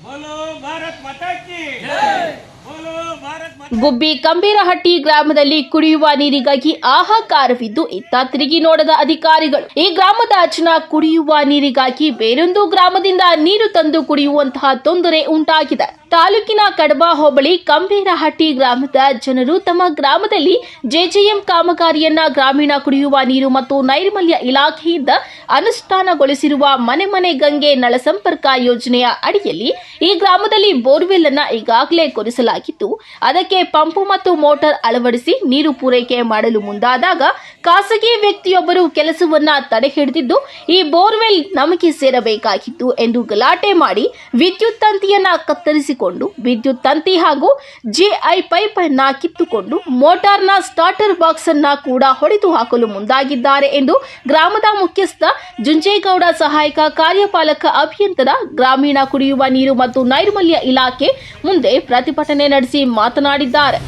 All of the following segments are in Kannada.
बोलो भारत माता की जय। बोलो भारत माता। ಗುಬ್ಬಿ ಕಂಬೀರಹಟ್ಟಿ ಗ್ರಾಮದಲ್ಲಿ ಕುಡಿಯುವ ನೀರಿಗಾಗಿ ಹಾಹಾಕಾರವಿದ್ದು ಇತ್ತ ತಿರುಗಿ ನೋಡದ ಅಧಿಕಾರಿಗಳು. ಈ ಗ್ರಾಮದ ಜನ ಕುಡಿಯುವ ನೀರಿಗಾಗಿ ಬೇರೊಂದು ಗ್ರಾಮದಿಂದ ನೀರು ತಂದು ಕುಡಿಯುವಂತಹ ತೊಂದರೆ ಉಂಟಾಗಿದೆ. ತಾಲೂಕಿನ ಕಡಬ ಹೋಬಳಿ ಕಂಬೀರಹಟ್ಟಿ ಗ್ರಾಮದ ಜನರು ತಮ್ಮ ಗ್ರಾಮದಲ್ಲಿ ಜೆಜೆಎಂ ಕಾಮಗಾರಿಯನ್ನ ಗ್ರಾಮೀಣ ಕುಡಿಯುವ ನೀರು ಮತ್ತು ನೈರ್ಮಲ್ಯ ಇಲಾಖೆಯಿಂದ ಅನುಷ್ಠಾನಗೊಳಿಸಿರುವ ಮನೆ ಮನೆ ಗಂಗೆ ನಳ ಸಂಪರ್ಕ ಯೋಜನೆಯ ಅಡಿಯಲ್ಲಿ ಈ ಗ್ರಾಮದಲ್ಲಿ ಬೋರ್ವೆಲ್ ಅನ್ನ ಈಗಾಗಲೇ ಕೊರೆಸಲಾಗಿದ್ದು ಅದಕ್ಕೆ ಪಂಪು ಮತ್ತು ಮೋಟಾರ್ ಅಳವಡಿಸಿ ನೀರು ಪೂರೈಕೆ ಮಾಡಲು ಮುಂದಾದಾಗ ಖಾಸಗಿ ವ್ಯಕ್ತಿಯೊಬ್ಬರು ಕೆಲಸವನ್ನ ತಡೆಹಿಡಿದಿದ್ದು ಈ ಬೋರ್ವೆಲ್ ನಮಗೆ ಸೇರಬೇಕಾಗಿತ್ತು ಎಂದು ಗಲಾಟೆ ಮಾಡಿ ವಿದ್ಯುತ್ ತಂತಿಯನ್ನ ಕತ್ತರಿಸಿಕೊಂಡು ವಿದ್ಯುತ್ ತಂತಿ ಹಾಗೂ ಜಿಐ ಪೈಪ್ ಅನ್ನ ಕಿತ್ತುಕೊಂಡು ಮೋಟಾರ್ನ ಸ್ಟಾರ್ಟರ್ ಬಾಕ್ಸ್ ಅನ್ನ ಕೂಡ ಹೊಡೆದು ಹಾಕಲು ಮುಂದಾಗಿದ್ದಾರೆ ಎಂದು ಗ್ರಾಮದ ಮುಖ್ಯಸ್ಥ ಜುಂಜೇಗೌಡ, ಸಹಾಯಕ ಕಾರ್ಯಪಾಲಕ ಅಭಿಯಂತರ, ಗ್ರಾಮೀಣ ಕುಡಿಯುವ ನೀರು ಮತ್ತು ನೈರ್ಮಲ್ಯ ಇಲಾಖೆ ಮುಂದೆ ಪ್ರತಿಭಟನೆ ನಡೆಸಿ ಮಾತನಾಡಿದ್ದಾರೆ.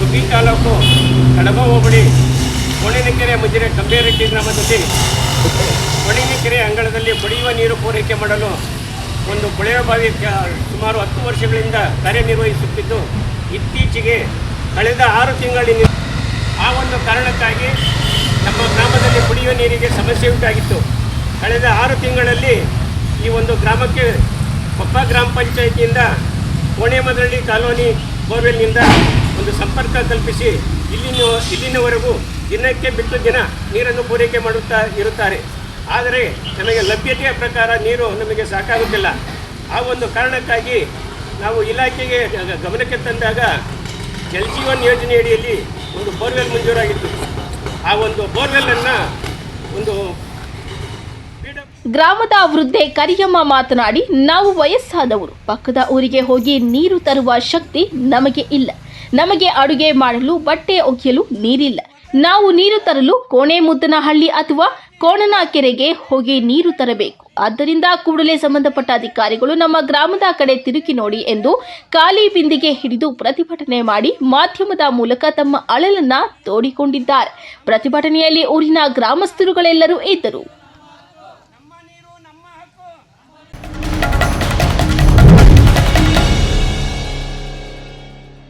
ಗುಬ್ಬಿ ತಾಲೂಕು ಕಡಬ ಹೋಬಳಿ ಕೋಣೆನಕೆರೆ ಮುಜಿರೆ ಕಂಬೀರಹಟ್ಟಿ ಗ್ರಾಮದಲ್ಲಿ ಕೋಣೆನಕೆರೆ ಅಂಗಳದಲ್ಲಿ ಕುಡಿಯುವ ನೀರು ಪೂರೈಕೆ ಮಾಡಲು ಒಂದು ಕೊಳವೆ ಬಾವಿ ಸುಮಾರು 10 ವರ್ಷಗಳಿಂದ ಕಾರ್ಯನಿರ್ವಹಿಸುತ್ತಿದ್ದು ಇತ್ತೀಚೆಗೆ ಕಳೆದ 6 ತಿಂಗಳಿನ ಆ ಒಂದು ಕಾರಣಕ್ಕಾಗಿ ನಮ್ಮ ಗ್ರಾಮದಲ್ಲಿ ಕುಡಿಯುವ ನೀರಿಗೆ ಸಮಸ್ಯೆ ಉಂಟಾಗಿತ್ತು. ಕಳೆದ 6 ತಿಂಗಳಲ್ಲಿ ಈ ಒಂದು ಗ್ರಾಮಕ್ಕೆ ಕೊಪ್ಪ ಗ್ರಾಮ ಪಂಚಾಯಿತಿಯಿಂದ ಕೋಣೆಮದಳ್ಳಿ ಕಾಲೋನಿ ಬೋರ್ವೆಲ್ನಿಂದ ಒಂದು ಸಂಪರ್ಕ ಕಲ್ಪಿಸಿ ಇಲ್ಲಿನವರೆಗೂ ದಿನಕ್ಕೆ ಬಿಟ್ಟು ದಿನ ನೀರನ್ನು ಪೂರೈಕೆ ಮಾಡುತ್ತಾ ಇರುತ್ತಾರೆ. ಆದರೆ ನಮಗೆ ಲಭ್ಯತೆಯ ಪ್ರಕಾರ ನೀರು ನಮಗೆ ಸಾಕಾಗುತ್ತಿಲ್ಲ. ಆ ಒಂದು ಕಾರಣಕ್ಕಾಗಿ ನಾವು ಇಲಾಖೆಗೆ ಗಮನಕ್ಕೆ ತಂದಾಗ ಜಲ್ ಜೀವನ್ ಯೋಜನೆಯಡಿಯಲ್ಲಿ ಒಂದು ಬೋರ್ವೆಲ್ ಮಂಜೂರಾಗಿತ್ತು. ಆ ಒಂದು ಬೋರ್ವೆಲ್ಲನ್ನು ಒಂದು ಗ್ರಾಮದ ವೃದ್ಧೆ ಕರಿಯಮ್ಮ ಮಾತನಾಡಿ, ನಾವು ವಯಸ್ಸಾದವರು ಪಕ್ಕದ ಊರಿಗೆ ಹೋಗಿ ನೀರು ತರುವ ಶಕ್ತಿ ನಮಗೆ ಇಲ್ಲ. ನಮಗೆ ಅಡುಗೆ ಮಾಡಲು, ಬಟ್ಟೆ ಒಗೆಯಲು ನೀರಿಲ್ಲ. ನಾವು ನೀರು ತರಲು ಕೋಣೆಮುದ್ದನಹಳ್ಳಿ ಅಥವಾ ಕೋಣನ ಕೆರೆಗೆ ಹೋಗಿ ನೀರು ತರಬೇಕು. ಆದ್ದರಿಂದ ಕೂಡಲೇ ಸಂಬಂಧಪಟ್ಟ ಅಧಿಕಾರಿಗಳು ನಮ್ಮ ಗ್ರಾಮದ ಕಡೆ ತಿರುಗಿ ನೋಡಿ ಎಂದು ಖಾಲಿ ಬಿಂದಿಗೆ ಹಿಡಿದು ಪ್ರತಿಭಟನೆ ಮಾಡಿ ಮಾಧ್ಯಮದ ಮೂಲಕ ತಮ್ಮ ಅಳಲನ್ನ ತೋಡಿಕೊಂಡಿದ್ದಾರೆ. ಪ್ರತಿಭಟನೆಯಲ್ಲಿ ಊರಿನ ಗ್ರಾಮಸ್ಥರುಗಳೆಲ್ಲರೂ ಇದ್ದರು.